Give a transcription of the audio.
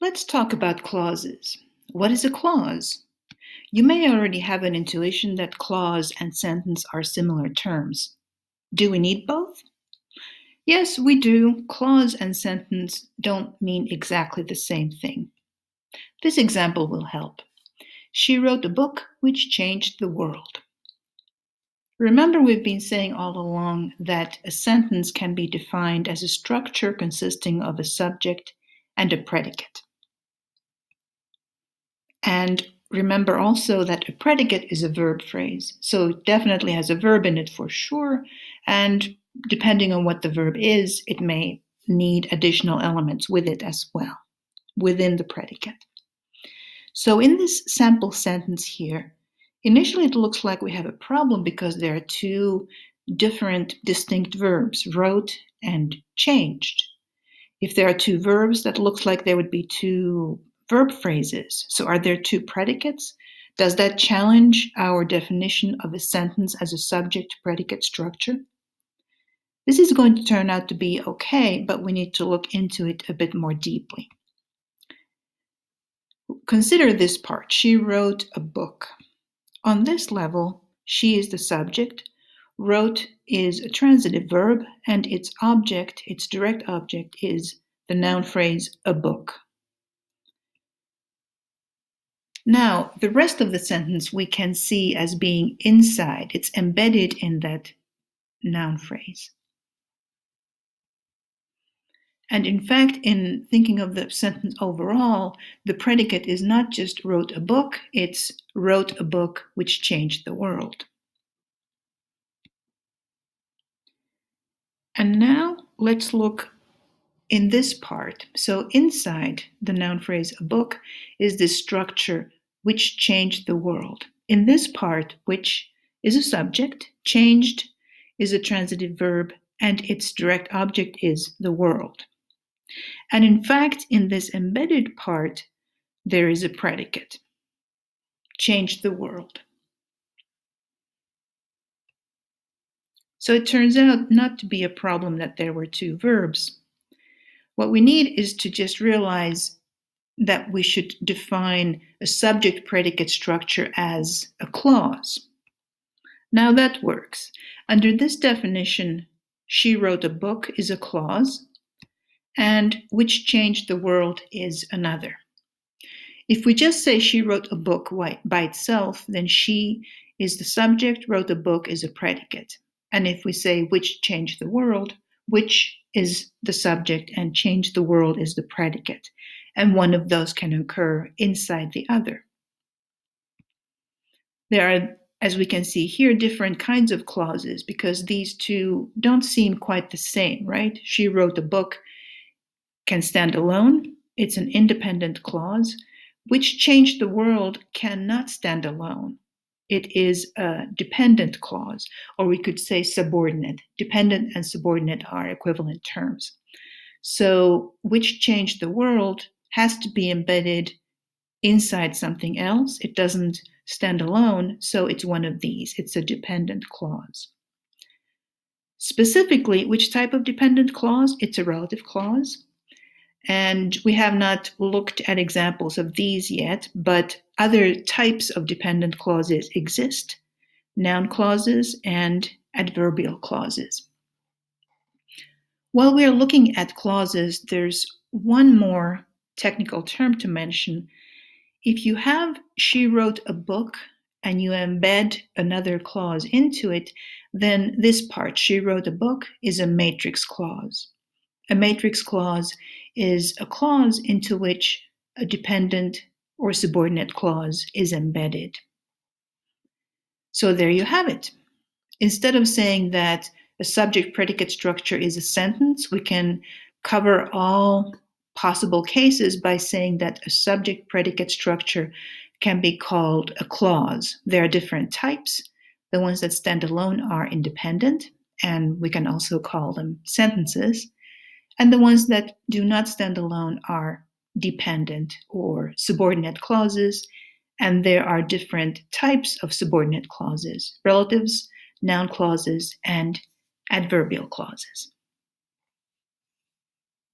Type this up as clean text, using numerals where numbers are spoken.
Let's talk about clauses. What is a clause? You may already have an intuition that clause and sentence are similar terms. Do we need both? Yes, we do. Clause and sentence don't mean exactly the same thing. This example will help. She wrote a book which changed the world. Remember, we've been saying all along that a sentence can be defined as a structure consisting of a subject and a predicate. And remember also that a predicate is a verb phrase, so it definitely has a verb in it for sure, and depending on what the verb is, it may need additional elements with it as well, within the predicate. So in this sample sentence here, initially it looks like we have a problem because there are two different distinct verbs, wrote and changed. If there are two verbs, that looks like there would be two verb phrases. So are there two predicates? Does that challenge our definition of a sentence as a subject-predicate structure? This is going to turn out to be okay, but we need to look into it a bit more deeply. Consider this part. She wrote a book. On this level, she is the subject, wrote is a transitive verb, and its object, its direct object, is the noun phrase a book. Now, the rest of the sentence we can see as being inside. It's embedded in that noun phrase. And in fact, in thinking of the sentence overall, the predicate is not just wrote a book, it's wrote a book which changed the world. And now let's look in this part. So inside the noun phrase a book is this structure which changed the world. In this part, which is a subject, changed is a transitive verb, and its direct object is the world. And in fact, in this embedded part, there is a predicate, changed the world. So it turns out not to be a problem that there were two verbs. What we need is to just realize that we should define a subject-predicate structure as a clause. Now that works. Under this definition, she wrote a book is a clause, and which changed the world is another. If we just say she wrote a book by itself, then she is the subject, wrote a book is a predicate. And if we say which changed the world, which is the subject and changed the world is the predicate. And one of those can occur inside the other. There are, as we can see here, different kinds of clauses because these two don't seem quite the same, right? She wrote a book can stand alone. It's an independent clause. Which changed the world cannot stand alone. It is a dependent clause, or we could say subordinate. Dependent and subordinate are equivalent terms. So which changed the world has to be embedded inside something else. It doesn't stand alone, so it's one of these. It's a dependent clause. Specifically, which type of dependent clause? It's a relative clause. And we have not looked at examples of these yet, but other types of dependent clauses exist, noun clauses and adverbial clauses. While we are looking at clauses, there's one more technical term to mention. If you have she wrote a book and you embed another clause into it, then this part, she wrote a book, is a matrix clause. A matrix clause is a clause into which a dependent or subordinate clause is embedded. So there you have it. Instead of saying that a subject-predicate structure is a sentence, we can cover all possible cases by saying that a subject-predicate structure can be called a clause. There are different types. The ones that stand alone are independent, and we can also call them sentences. And the ones that do not stand alone are dependent or subordinate clauses. And there are different types of subordinate clauses, relatives, noun clauses, and adverbial clauses.